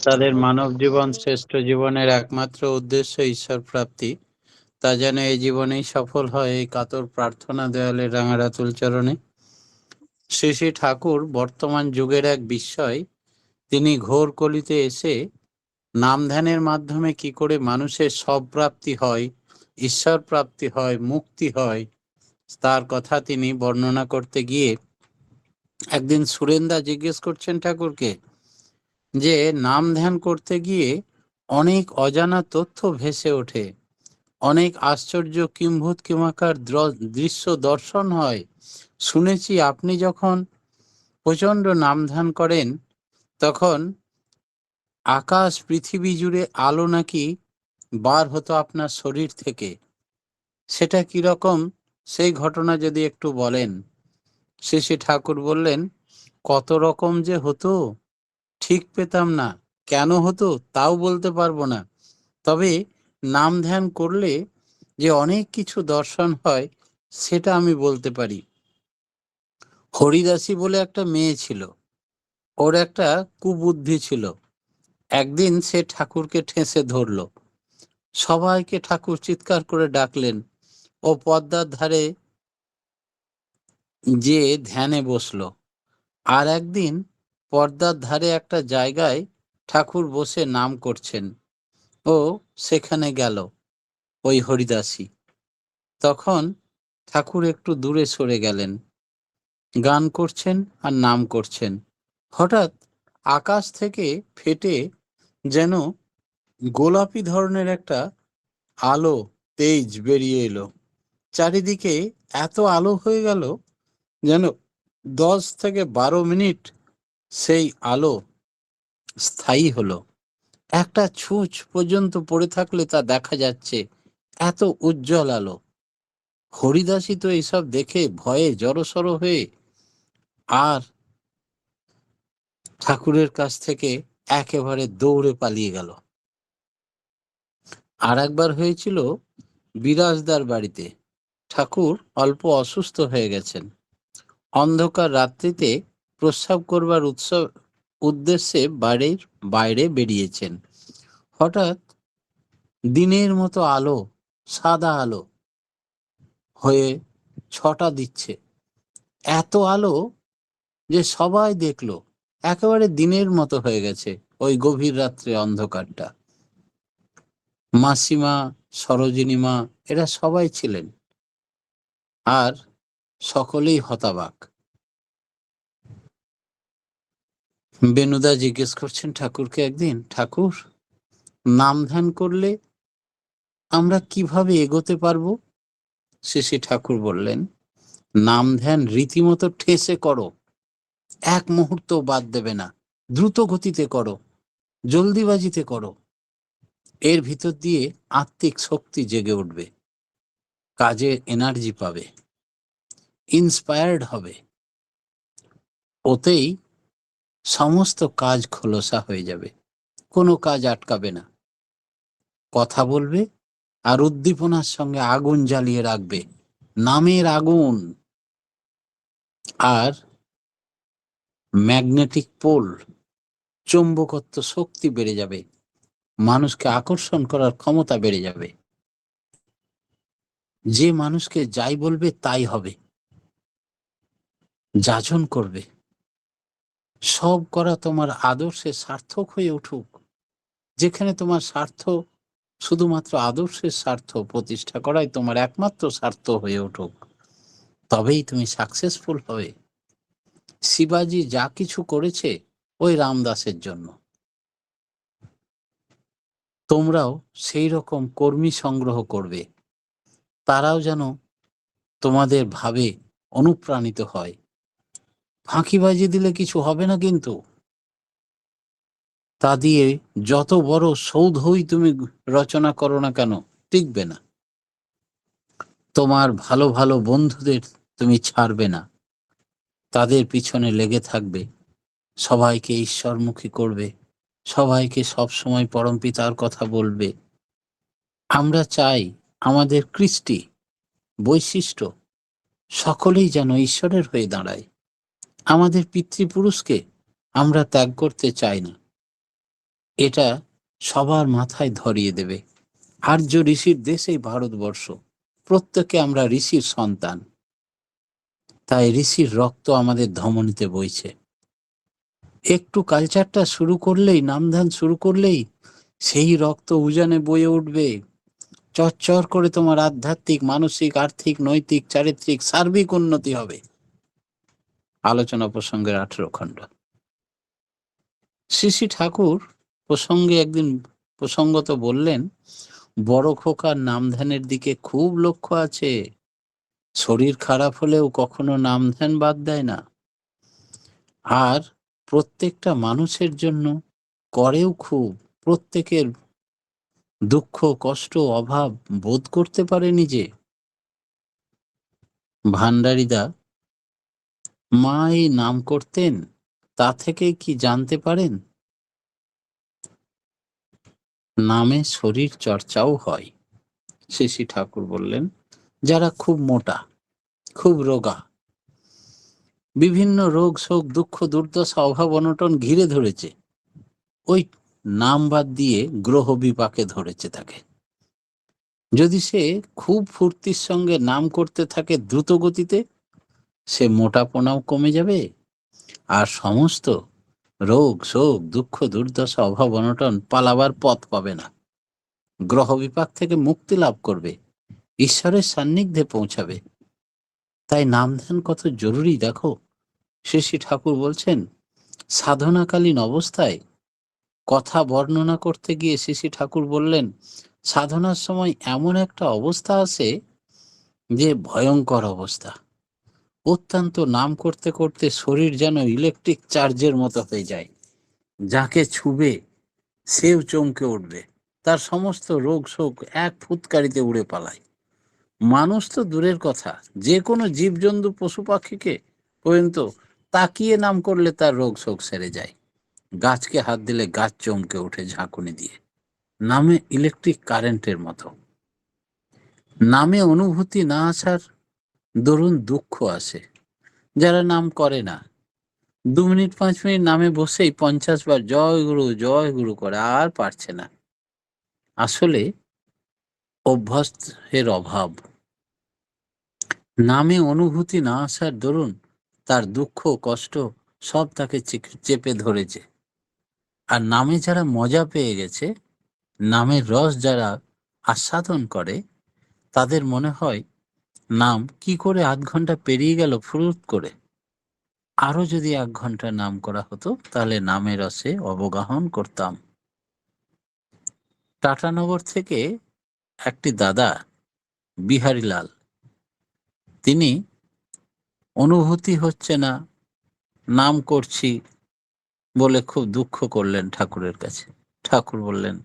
তাদের মানব জীবন শ্রেষ্ঠ জীবনের একমাত্র উদ্দেশ্য ঈশ্বর প্রাপ্তি, তা যেন এই জীবনেই সফল হয়, এই কাতর প্রার্থনা দেয়ালের রাঙারাতুল চরণে। শ্রী শ্রী ঠাকুর বর্তমান যুগের এক বিস্ময়। তিনি ঘোর কলিতে এসে নাম ধ্যানের মাধ্যমে কি করে মানুষের সব প্রাপ্তি হয়, ঈশ্বর প্রাপ্তি হয়, মুক্তি হয়, তার কথা তিনি বর্ণনা করতে গিয়ে একদিন সুরেন্দা জিজ্ঞেস করছেন ঠাকুরকে যে নাম ধ্যান করতে গিয়ে অনেক অজানা তথ্য ভেসে ওঠে, অনেক আশ্চর্য কিম্ভূত কিমাকার দৃশ্য দর্শন হয়। শুনেছি আপনি যখন প্রচণ্ড নাম ধ্যান করেন তখন আকাশ পৃথিবী জুড়ে আলো নাকি বার হতো আপনার শরীর থেকে। সেটা কিরকম, সেই ঘটনা যদি একটু বলেন। শ্রী ঠাকুর বললেন, কত রকম যে হতো ঠিক পেতাম না, কেন হতো তাও বলতে পারবো না, তবে নাম ধ্যান করলে যে অনেক কিছু দর্শন হয় সেটা আমি বলতে পারি। হরিদাসী বলে একটা মেয়ে ছিল, ওর একটা কুবুদ্ধি ছিল। একদিন সে ঠাকুরকে ঠেসে ধরল, সবাইকে ঠাকুর চিৎকার করে ডাকলেন, ও পদ্মার ধারে যে ধ্যানে বসলো। আর একদিন পর্দার ধারে একটা জায়গায় ঠাকুর বসে নাম করছেন, ও সেখানে গেল ওই হরিদাসী। তখন ঠাকুর একটু দূরে সরে গেলেন, গান করছেন আর নাম করছেন। হঠাৎ আকাশ থেকে ফেটে যেন গোলাপি ধরনের একটা আলো তেজ বেরিয়ে এলো। চারিদিকে এত আলো হয়ে গেল যেন 10 থেকে 12 মিনিট সেই আলো স্থায়ী হলো। একটা ছুঁচ পর্যন্ত পড়ে থাকলে তা দেখা যাচ্ছে, এত উজ্জ্বল আলো। হরিদাসী তো এইসব দেখে ভয়ে জড়সড় হয়ে আর ঠাকুরের কাছ থেকে একেবারে দৌড়ে পালিয়ে গেল। আর একবার হয়েছিল বিরাজদার বাড়িতে। ঠাকুর অল্প অসুস্থ হয়ে গেছেন, অন্ধকার রাত্রিতে প্রস্রাব করবার উদ্দেশ্যে বাড়ির বাইরে বেরিয়েছেন। হঠাৎ দিনের মতো আলো, সাদা আলো হয়ে ছটা দিচ্ছে, এত আলো যে সবাই দেখলো একেবারে দিনের মতো হয়ে গেছে ওই গভীর রাত্রে অন্ধকারটা। মাসিমা, সরোজিনী মা, এরা সবাই ছিলেন, আর সকলেই হতাবাক। বেনুদা জিজ্ঞেস করছেন ঠাকুরকে একদিন, ঠাকুর, নাম ধ্যান করলে আমরা কিভাবে এগোতে পারবো? শ্রী ঠাকুর বললেন, নাম ধ্যান রীতিমতো ঠেসে করো, এক মুহূর্ত বাদ দেবে না, দ্রুত গতিতে করো, জলদিবাজিতে করো। এর ভিতর দিয়ে আত্মিক শক্তি জেগে উঠবে, কাজে এনার্জি পাবে, ইন্সপায়ার্ড হবে, ওতেই সমস্ত কাজ খোলসা হয়ে যাবে, কোনো কাজ আটকাবে না। কথা বলবে আর উদ্দীপনার সঙ্গে আগুন জ্বালিয়ে রাখবে, নামের আগুন। আর ম্যাগনেটিক পোল, চৌম্বকত্ব শক্তি বেড়ে যাবে, মানুষকে আকর্ষণ করার ক্ষমতা বেড়ে যাবে। যে মানুষকে যাই বলবে তাই হবে, যাজন করবে। সব করা তোমার আদর্শে সার্থক হয়ে উঠুক। যেখানে তোমার স্বার্থ শুধুমাত্র আদর্শের স্বার্থ প্রতিষ্ঠা করাই তোমার একমাত্র স্বার্থ হয়ে উঠুক, তবেই তুমি সাকসেসফুল হবে। শিবাজি যা কিছু করেছে ওই রামদাসের জন্য, তোমরাও সেই রকম কর্মী সংগ্রহ করবে, তারাও যেন তোমাদের ভাবে অনুপ্রাণিত হয়। ফাঁকিবাজি দিলে কিছু হবে না, কিন্তু তা দিয়ে যত বড় সৌধই তুমি রচনা করো না কেন, টিকবে না। তোমার ভালো ভালো বন্ধুদের তুমি ছাড়বে না, তাদের পিছনে লেগে থাকবে, সবাইকে ঈশ্বরমুখী করবে, সবাইকে সব সময় পরম পিতার কথা বলবে। আমরা চাই আমাদের কৃষ্টি, বৈশিষ্ট্য সকলেই যেন ঈশ্বরের হয়ে দাঁড়ায়। আমাদের পিতৃপুরুষকে আমরা ত্যাগ করতে চাই না। এটা সবার মাথায় ধরিয়ে দেবে। আর্য ঋষির দেশ এই ভারতবর্ষ, প্রত্যেকে আমরা ঋষির সন্তান, তাই ঋষির রক্ত আমাদের ধমনীতে বইছে। একটু কালচারটা শুরু করলেই, নামধান শুরু করলেই সেই রক্ত উজানে বয়ে উঠবে। চরচর করে তোমার আধ্যাত্মিক, মানসিক, আর্থিক, নৈতিক, চারিত্রিক সার্বিক উন্নতি হবে। আলোচনা প্রসঙ্গের 18 খণ্ড। শ্রী শ্রী ঠাকুর প্রসঙ্গে একদিন প্রসঙ্গত বললেন, বড় খোকার নাম ধ্যানের দিকে খুব লক্ষ্য আছে। শরীর খারাপ হলেও কখনো নাম ধ্যান বাদ দেয় না, আর প্রত্যেকটা মানুষের জন্য করেও খুব। প্রত্যেকের দুঃখ, কষ্ট, অভাব বোধ করতে পারে নিজে। ভান্ডারিদা মা এই নাম করতেন, তা থেকে কি জানতে পারেন? নামে শরীর চর্চাও হয়। শ্রী ঠাকুর বললেন, যারা খুব মোটা, খুব রোগা, বিভিন্ন রোগ শোক, দুঃখ, দুর্দশা, অভাব, অনটন ঘিরে ধরেছে, ওই নাম বাদ দিয়ে গ্রহ বিপাকে ধরেছে তাকে। যদি সে খুব ফুর্তির সঙ্গে নাম করতে থাকে দ্রুত গতিতে, সে মোটাপনাও কমে যাবে, আর সমস্ত রোগ শোক, দুঃখ, দুর্দশা, অভাব, অনটন পালাবার পথ পাবে না। গ্রহ বিপাক থেকে মুক্তি লাভ করবে, ঈশ্বরের সান্নিধ্যে পৌঁছাবে। তাই নাম ধ্যান কত জরুরি দেখো। শ্রী ঠাকুর বলছেন, সাধনাকালীন অবস্থায় কথা বর্ণনা করতে গিয়ে শ্রী ঠাকুর বললেন, সাধনার সময় এমন একটা অবস্থা আসে যে ভয়ঙ্কর অবস্থা। অত্যন্ত নাম করতে করতে শরীর যেন ইলেকট্রিক চার্জের মতো হয়ে যায়। যাকে ছুবে সেও চমকে উঠবে, তার সমস্ত রোগ শোক এক ফুৎকারিতে উড়ে পালায়। মানুষ তো দূরের কথা, যে কোনো জীবজন্তু, পশু পাখিকে পর্যন্ত তাকিয়ে নাম করলে তার রোগ শোক সেরে যায়। গাছকে হাত দিলে গাছ চমকে ওঠে ঝাঁকুনি দিয়ে। নামে ইলেকট্রিক কারেন্টের মতো। নামে অনুভূতি না আসার দরুন দুঃখ আসে। যারা নাম করে না, 2 মিনিট 5 মিনিট নামে বসেই 50 বার জয় গুরু করে, আর পারছে না। আসলে অভ্যাসের অভাব। নামে অনুভূতি না আসার দরুন তার দুঃখ কষ্ট সব তাকে চেপে ধরেছে। আর নামে যারা মজা পেয়ে গেছে, নামের রস যারা আস্বাদন করে, তাদের মনে হয় নাম কি করে 8 ঘন্টা পেরিয়ে গেল ফুরুত করে। আরো যদি 1 ঘন্টা নাম করা হতো তাহলে নামের রসে অবগাহন করতাম। টাটানগর থেকে একটি দাদা, বিহারীলাল, তিনি অনুভূতি হচ্ছে না, নাম করছি বলে খুব দুঃখ করলেন ঠাকুরের কাছে। ঠাকুর বললেন,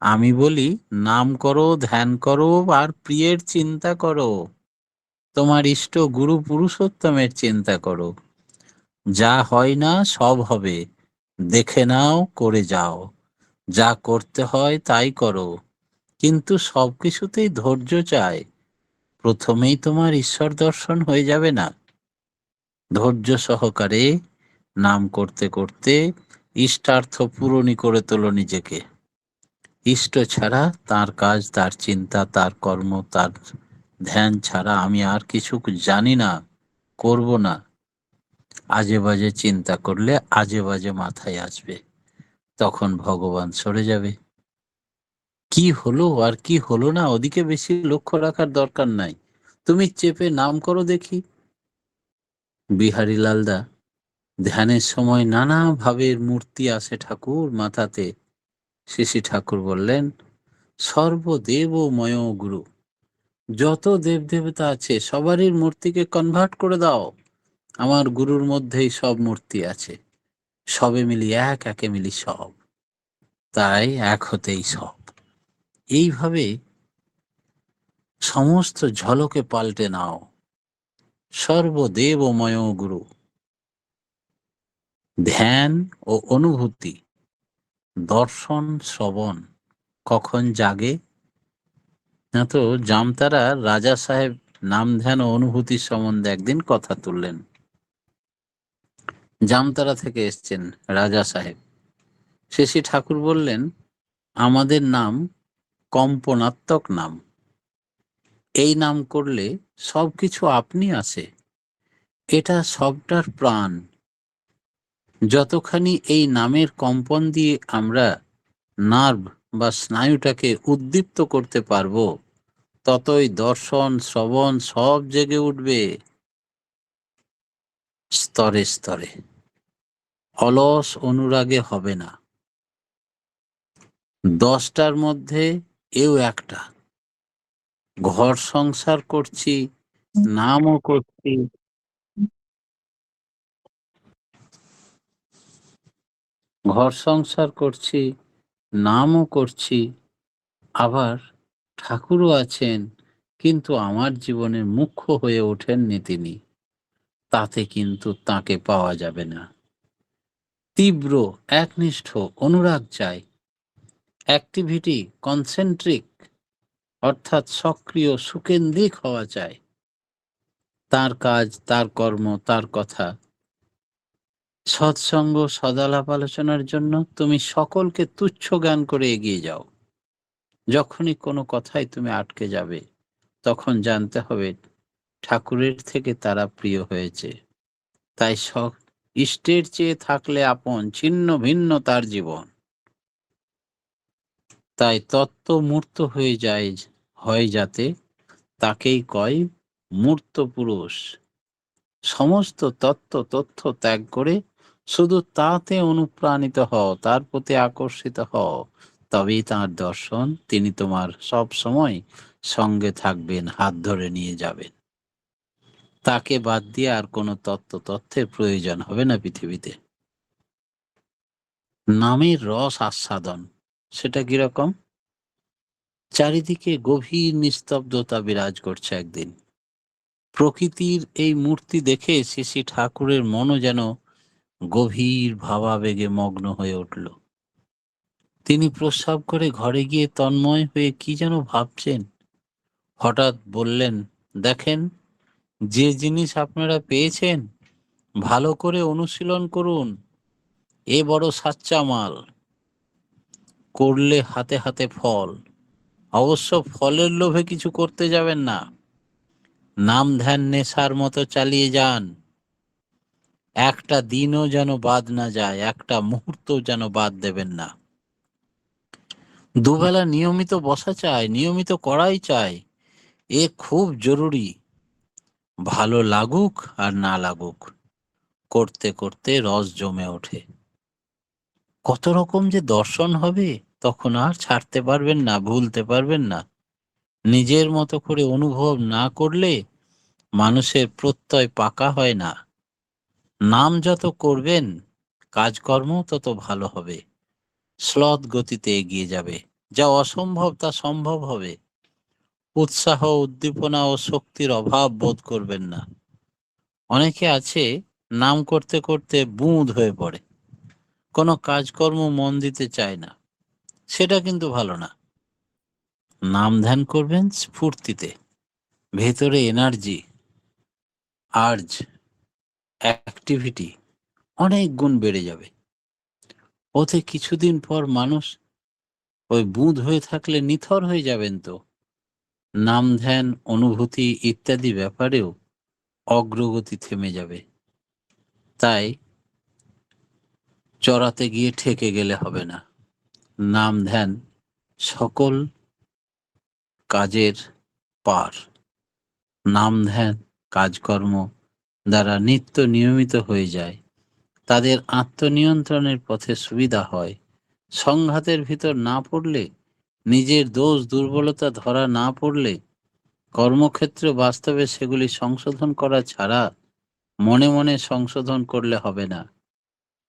আমি বলি নাম করো, ধ্যান করো, আর প্রিয়ের চিন্তা করো, তোমার ইষ্ট গুরু পুরুষোত্তমের চিন্তা করো। যা হয় না সব হবে, দেখে নাও, করে যাও। যা করতে হয় তাই করো, কিন্তু সবকিছুতেই ধৈর্য চাই। প্রথমেই তোমার ঈশ্বর দর্শন হয়ে যাবে না। ধৈর্য সহকারে নাম করতে করতে ইষ্টার্থ পূরণই করে তোলো নিজেকে। ইষ্ট ছাড়া, তার কাজ, তার চিন্তা, তার কর্ম, তার ধ্যান ছাড়া আমি আর কিছু জানি না, করব না। আজে বাজে চিন্তা করলে আজে বাজে মাথায় আসবে, তখন ভগবান সরে যাবে। কি হলো আর কি হলো না ওদিকে বেশি লক্ষ্য রাখার দরকার নাই, তুমি চেপে নাম করো দেখি। বিহারী লালদা, ধ্যানের সময় নানা ভাবের মূর্তি আসে ঠাকুর মাথাতে। শ্রী ঠাকুর বললেন, সর্বদেবময় গুরু, যত দেবদেবতা আছে সবারই মূর্তিকে কনভার্ট করে দাও। আমার গুরুর মধ্যেই সব মূর্তি আছে, সবে মিলি এক, একে মিলি সব, তাই এক হতেই সব। এইভাবে সমস্ত ঝলকে পাল্টে নাও। সর্বদেবময় গুরু। ধ্যান ও অনুভূতি, দর্শন শ্রবণ কখন জাগে না? তো জামতারা রাজা সাহেব নাম ধ্যান ও অনুভূতির সম্বন্ধে একদিন কথা তুললেন। জামতারা থেকে এসছেন রাজা সাহেব। শ্রী ঠাকুর বললেন, আমাদের নাম কম্পনাত্মক নাম। এই নাম করলে সবকিছু আপনি আছে। এটা সবটার প্রাণ। যতখানি এই নামের কম্পন দিয়ে আমরা নার্ভ বা স্নায়ুটাকে উদ্দীপ্ত করতে পারবো, ততই দর্শন শ্রবণ সব জেগে উঠবে স্তরে স্তরে। অলস অনুরাগে হবে না। 10টার মধ্যে এও একটা। ঘর সংসার করছি, নামও করছি। ঘর সংসার করছি, নামও করছি, আবার ঠাকুরও আছেন, কিন্তু আমার জীবনের মুখ্য হয়ে ওঠেননি তিনি। তাতে কিন্তু তাকে পাওয়া যাবে না। তীব্র একনিষ্ঠ অনুরাগ চাই। অ্যাক্টিভিটি কনসেন্ট্রিক, অর্থাৎ সক্রিয় সুকেন্দ্রিক হওয়া চাই। তার কাজ, তার কর্ম, তার কথা। সৎসঙ্গ, সদালাপ আলোচনার জন্য তুমি সকলকে তুচ্ছ জ্ঞান করে এগিয়ে যাও। যখনই কোনো কথায় তুমি আটকে যাবে, তখন জানতে হবে ঠাকুরের থেকে তারা প্রিয় হয়েছে। তাই ইষ্টের চেয়ে থাকলে আপন, ছিন্ন ভিন্ন তার জীবন। তাই তত্ত্ব মূর্ত হয়ে যায়, হয় যাতে, তাকেই কয় মূর্ত পুরুষ। সমস্ত তথ্য ত্যাগ করে শুধু তাতে অনুপ্রাণিত হও, তার প্রতি আকর্ষিত হও, তবেই তার দর্শন। তিনি তোমার সব সময় সঙ্গে থাকবেন, হাত ধরে নিয়ে যাবেন। তাকে বাদ দিয়ে আর কোনো তথ্যের প্রয়োজন হবে না পৃথিবীতে। নামের রস আস্বাদন, সেটা কিরকম? চারিদিকে গভীর নিস্তব্ধতা বিরাজ করছে একদিন। প্রকৃতির এই মূর্তি দেখে শ্রী ঠাকুরের মনও যেন গভীর ভাবাবেগে মগ্ন হয়ে উঠল। তিনি প্রস্রাব করে ঘরে গিয়ে তন্ময় হয়ে কি যেন ভাবছেন। হঠাৎ বললেন, দেখেন, যে জিনিস আপনারা পেয়েছেন ভালো করে অনুশীলন করুন। এ বড় সাচ্চা মাল। করলে হাতে হাতে ফল। অবশ্য ফলের লোভে কিছু করতে যাবেন না। নাম ধ্যান নেশার মতো চালিয়ে যান। একটা দিনও যেন বাদ না যায়, একটা মুহূর্ত যেন বাদ দেবেন না। দুবেলা নিয়মিত বসা চাই, নিয়মিত করাই চাই। এ খুব জরুরি। ভালো লাগুক আর না লাগুক, করতে করতে রস জমে ওঠে। কত রকম যে দর্শন হবে, তখন আর ছাড়তে পারবেন না, ভুলতে পারবেন না। নিজের মতো করে অনুভব না করলে মানুষের প্রত্যয় পাকা হয় না। নাম যত করবেন, কাজকর্ম তত ভালো হবে। শ্লথ গতিতে এগিয়ে যাবে। যা অসম্ভব তা সম্ভব হবে। উৎসাহ, উদ্দীপনা ও শক্তির অভাব বোধ করবেন না। অনেকে আছে, নাম করতে করতে বুঁদ হয়ে পড়ে, কোনো কাজকর্ম মন দিতে চায় না। সেটা কিন্তু ভালো না। নাম ধ্যান করবেন স্ফূর্তিতে। ভেতরে এনার্জি, আর্জ, অ্যাক্টিভিটি অনেক গুণ বেড়ে যাবে। ওতে কিছুদিন পর মানুষ ওই বুঁদ হয়ে থাকলে নিথর হয়ে যাবেন তো। নাম ধ্যান, অনুভূতি ইত্যাদি ব্যাপারেও অগ্রগতি থেমে যাবে। তাই চড়াতে গিয়ে ঠেকে গেলে হবে না। নাম ধ্যান সকল কাজের পার। নাম ধ্যান কাজকর্ম দ্বারা নিত্য নিয়মিত হয়ে যায়। তাদের আত্মনিয়ন্ত্রণের পথে সুবিধা হয়। সংঘাতের ভিতর না পড়লে, নিজের দোষ দুর্বলতা ধরা না পড়লে, কর্মক্ষেত্রে বাস্তবে সেগুলি সংশোধন করা ছাড়া মনে মনে সংশোধন করলে হবে না।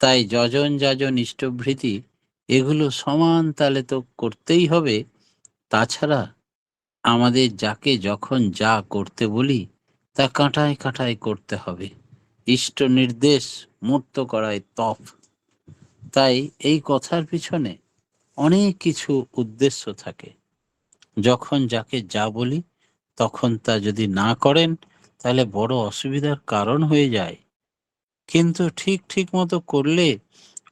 তাই যজন যাজন ইষ্টভৃতি এগুলো সমান তালে তো করতেই হবে। তাছাড়া আমাদের যাকে যখন যা করতে বলি তা কাঁটায় কাঁটায় করতে হবে। ইষ্ট নির্দেশ মূর্ত করায় তপ। তাই এই কথার পিছনে অনেক কিছু উদ্দেশ্য থাকে। যখন যাকে যা বলি, তখন তা যদি না করেন, তাহলে বড় অসুবিধার কারণ হয়ে যায়। কিন্তু ঠিক ঠিক মতো করলে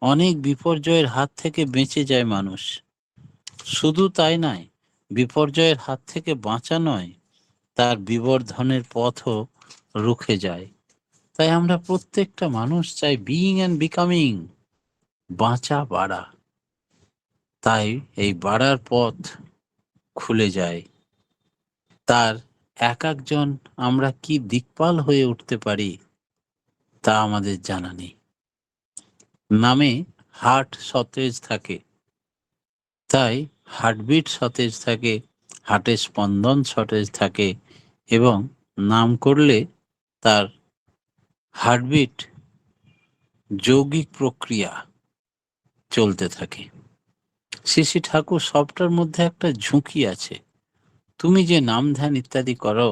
অনেক বিপর্যয়ের হাত থেকে বেঁচে যায় মানুষ। শুধু তাই নয়, বিপর্যয়ের হাত থেকে বাঁচা নয়, তার বিবর্ধনের পথও রুখে যায়। তাই আমরা প্রত্যেকটা মানুষ চাই বিইং অ্যান্ড বিকামিং, বাঁচা বাড়া। তাই এই বাড়ার পথ খুলে যায়। তার এক একজন আমরা কি দিকপাল হয়ে উঠতে পারি তা আমাদের জানা নেই। নামে হার্ট সতেজ থাকে, তাই হার্টবিট সতেজ থাকে, হার্টের স্পন্দন সতেজ থাকে, এবং নাম করলে তার হার্টবিট যৌগিক প্রক্রিয়া চলতে থাকে। শ্রী শ্রী ঠাকুর সবটার মধ্যে একটা ঝুঁকি আছে। তুমি যে নাম ধ্যান ইত্যাদি করো,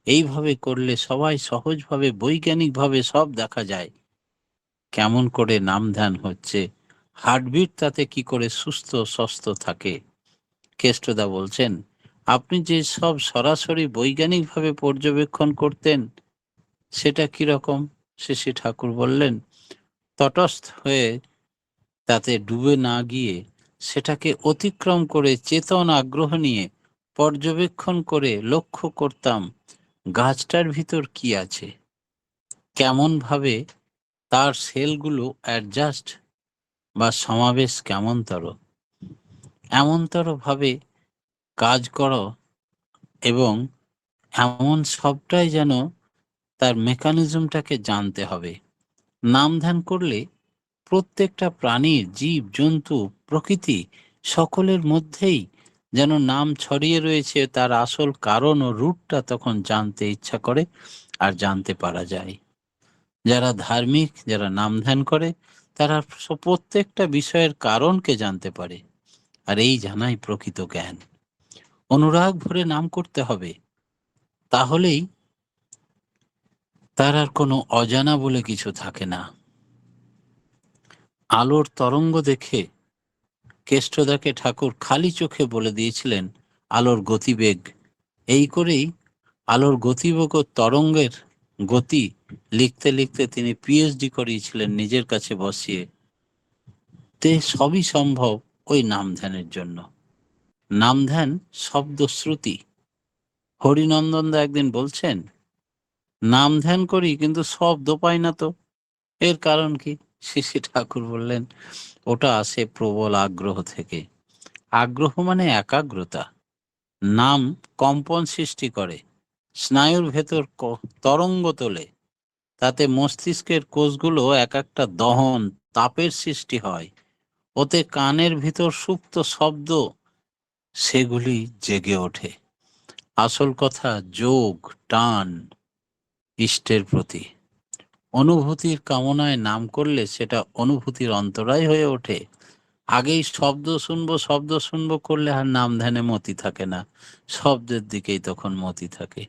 এইভাবে করলে সবাই সহজভাবে বৈজ্ঞানিকভাবে সব দেখা যায় কেমন করে নাম ধ্যান হচ্ছে, হার্টবিট তাতে কি করে সুস্থ স্বস্থ থাকে। কেষ্টদা বলছেন, আপনি যে সব সরাসরি বৈজ্ঞানিকভাবে পর্যবেক্ষণ করতেন সেটা কিরকম? শ্রী ঠাকুর বললেন, তটস্থ হয়ে তাতে ডুবে না গিয়ে সেটাকে অতিক্রম করে চেতন আগ্রহ নিয়ে পর্যবেক্ষণ করে লক্ষ্য করতাম গাছটার ভিতর কি আছে, কেমন ভাবে তার সেলগুলো অ্যাডজাস্ট বা সমাবেশ কেমনতর, এমনতর ভাবে কাজ করো, এবং এমন সবটাই যেন তার মেকানিজমটাকে জানতে হবে। নাম ধ্যান করলে প্রত্যেকটা প্রাণীর, জীব জন্তু, প্রকৃতি সকলের মধ্যেই যেন নাম ছড়িয়ে রয়েছে, তার আসল কারণ ও রূটটা তখন জানতে ইচ্ছা করে আর জানতে পারা যায়। যারা ধার্মিক, যারা নাম ধ্যান করে, তারা প্রত্যেকটা বিষয়ের কারণকে জানতে পারে, আর এই জানাই প্রকৃত জ্ঞান। অনুরাগ ভরে নাম করতে হবে, তাহলেই তার আর কোনো অজানা বলে কিছু থাকে না। আলোর তরঙ্গ দেখে কেষ্টদাকে ঠাকুর খালি চোখে বলে দিয়েছিলেন আলোর গতিবেগ। এই করেই আলোর গতিবেগ ও তরঙ্গের গতি লিখতে লিখতে তিনি পিএইচডি করিয়েছিলেন নিজের কাছে বসিয়ে। তে সবই সম্ভব ওই নাম ধ্যানের জন্য। নাম ধ্যান শব্দ শ্রুতি। হরিনন্দন দা একদিন বলছেন, নাম ধ্যান করি কিন্তু শব্দ পাই না তো, এর কারণ কি? শ্রী ঠাকুর বললেন, ওটা আসে প্রবল আগ্রহ থেকে। আগ্রহ মানে একাগ্রতা। নাম কম্পন সৃষ্টি করে, স্নায়ুর ভেতর তরঙ্গ তোলে, তাতে মস্তিষ্কের কোষগুলো এক একটা দহন তাপের সৃষ্টি হয়, ওতে কানের ভিতর সুপ্ত শব্দ সেগুলি জেগে ওঠে। আসল কথা যোগ, টান ইষ্টের প্রতি। অনুভূতির কামনায় নাম করলে সেটা অনুভূতির অন্তরায় হয়ে ওঠে। আগেই শব্দ শুনবো করলে আর নাম ধ্যানে মতি থাকে না, শব্দের দিকেই তখন মতি থাকে।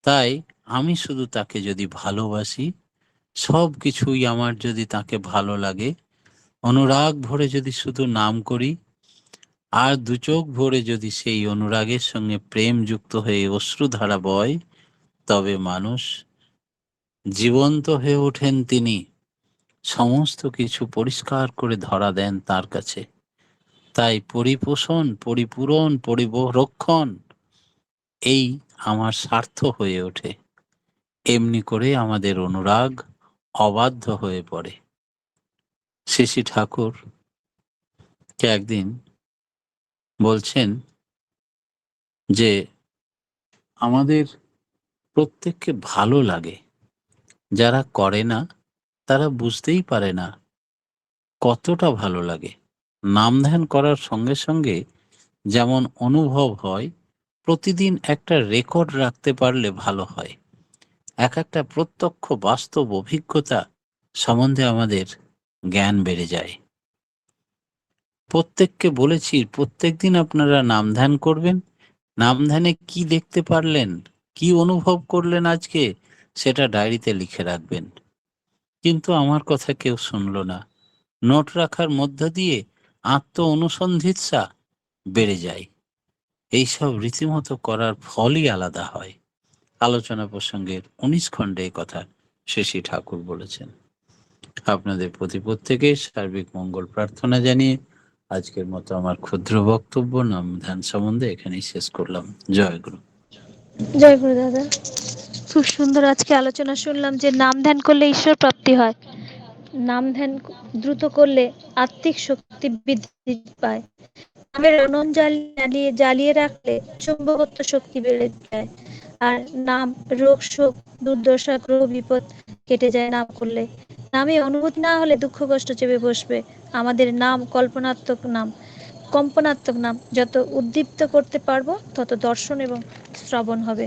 তাই আমি শুধু তাকে যদি ভালোবাসি, সব কিছুই আমার যদি তাকে ভালো লাগে, অনুরাগ ভরে যদি শুধু নাম করি, আর দু চোখ ভরে যদি সেই অনুরাগের সঙ্গে প্রেম যুক্ত হয়ে অশ্রুধারা বয়, তবে মানুষ জীবন্ত হয়ে ওঠেন। তিনি সমস্ত কিছু পরিষ্কার করে ধরা দেন তার কাছে। তাই পরিপোষণ, পরিপূরণ, পরিরক্ষণ এই আমার স্বার্থ হয়ে ওঠে। এমনি করে আমাদের অনুরাগ অবাধ্য হয়ে পড়ে। শ্রী ঠাকুর কে একদিন বলছেন যে আমাদের প্রত্যেককে ভালো লাগে, যারা করে না তারা বুঝতেই পারে না কতটা ভালো লাগে। নাম ধ্যান করার সঙ্গে সঙ্গে যেমন অনুভব হয়, প্রতিদিন একটা রেকর্ড রাখতে পারলে ভালো হয়। এক একটা প্রত্যক্ষ বাস্তব অভিজ্ঞতা সম্বন্ধে আমাদের জ্ঞান বেড়ে যায়। প্রত্যেককে বলেছি প্রত্যেকদিন আপনারা নাম ধ্যান করবেন। নাম ধ্যানে কি দেখতে পারলেন, কি অনুভব করলেন আজকে, সেটা ডায়েরিতে লিখে রাখবেন। কিন্তু আমার কথা কেউ শুনল না। নোট রাখার মধ্য দিয়ে আত্ম অনুসন্ধিৎসা বেড়ে যায়। এইসব রীতিমতো করার ফলই আলাদা হয়। আলোচনা প্রসঙ্গের 19 খণ্ডে কথা শ্রী ঠাকুর বলেছেন। আপনাদের প্রতি প্রত্যেকের সার্বিক মঙ্গল প্রার্থনা জানিয়ে আজকের মতো আমার ক্ষুদ্র বক্তব্য নাম ধ্যান সম্বন্ধে এখানেই শেষ করলাম। জয় গুরু। জয় গুরু দাদা। খুব সুন্দর আজকে আলোচনা শুনলাম যে নাম ধ্যান করলে ঈশ্বর প্রাপ্তি হয়, নাম ধ্যান দ্রুত করলে আত্মিক শক্তি বৃদ্ধি পায়, নামের রনন জ্বালিয়ে জ্বালিয়ে রাখলে চুম্বকত্ব শক্তি বেড়ে যায়, আর নাম রোগ শোক দুর্দশা গ্রহ বিপদ কেটে যায় নাম করলে। নামে অনুভূতি না হলে দুঃখ কষ্ট চেপে বসবে। আমাদের নাম কম্পনাত্মক নাম যত উদ্দীপ্ত করতে পারবো তত দর্শন এবং শ্রবণ হবে।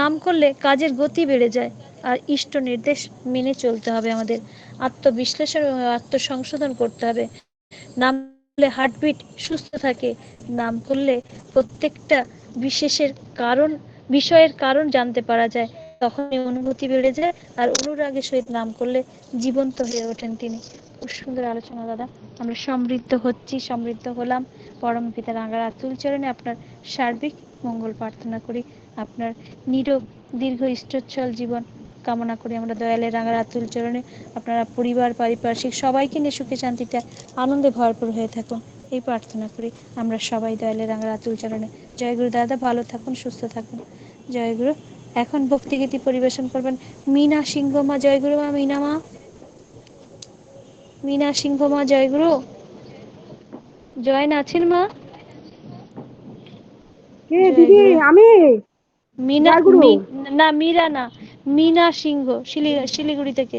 নাম করলে কাজের গতি বেড়ে যায়, আর ইষ্ট নির্দেশ মেনে চলতে হবে। আমাদের আত্মবিশ্লেষণ এবং আত্মসংশোধন করতে হবে। নাম করলে হার্টবিট সুস্থ থাকে। নাম করলে প্রত্যেকটা বিষয়ের কারণ জানতে পারা যায়, তখনই অনুভূতি বেড়ে যায়, আর অনুরাগের সহিত নাম করলে জীবন্ত হয়ে ওঠেন তিনি। খুব সুন্দর আলোচনা দাদা। আমরা সমৃদ্ধ হচ্ছি, সমৃদ্ধ হলাম। পরম পিতা রাঙা আতুল চরণে আপনার সার্বিক মঙ্গল প্রার্থনা করি। আপনার নীরব দীর্ঘ ইষ্টচ্ছল জীবন কামনা করি আমরা দয়ালের রাঙার আতুল চরণে। আপনারা পরিবার পারিপার্শ্বিক সবাইকে নিয়ে সুখে শান্তিতে আনন্দে ভরপুর হয়ে থাকুন, এই প্রার্থনা করি আমরা সবাই দয়ালের রাঙার আতুল চরণে। জয় গুরু দাদা, ভালো থাকুন, সুস্থ থাকুন। জয় গুরু। এখন ভক্তিগীতি পরিবেশন করবেন মীনা সিংহ মা। জয় গুরু মা। মীনা সিংহ মা জয় গুরু। জয় নাছিল মা। কে জয় দিদি? গুরু। আমি মীনা জয় গুরু। না, মীরা না, মীনা সিংহ, শিলিগুড়ি থেকে।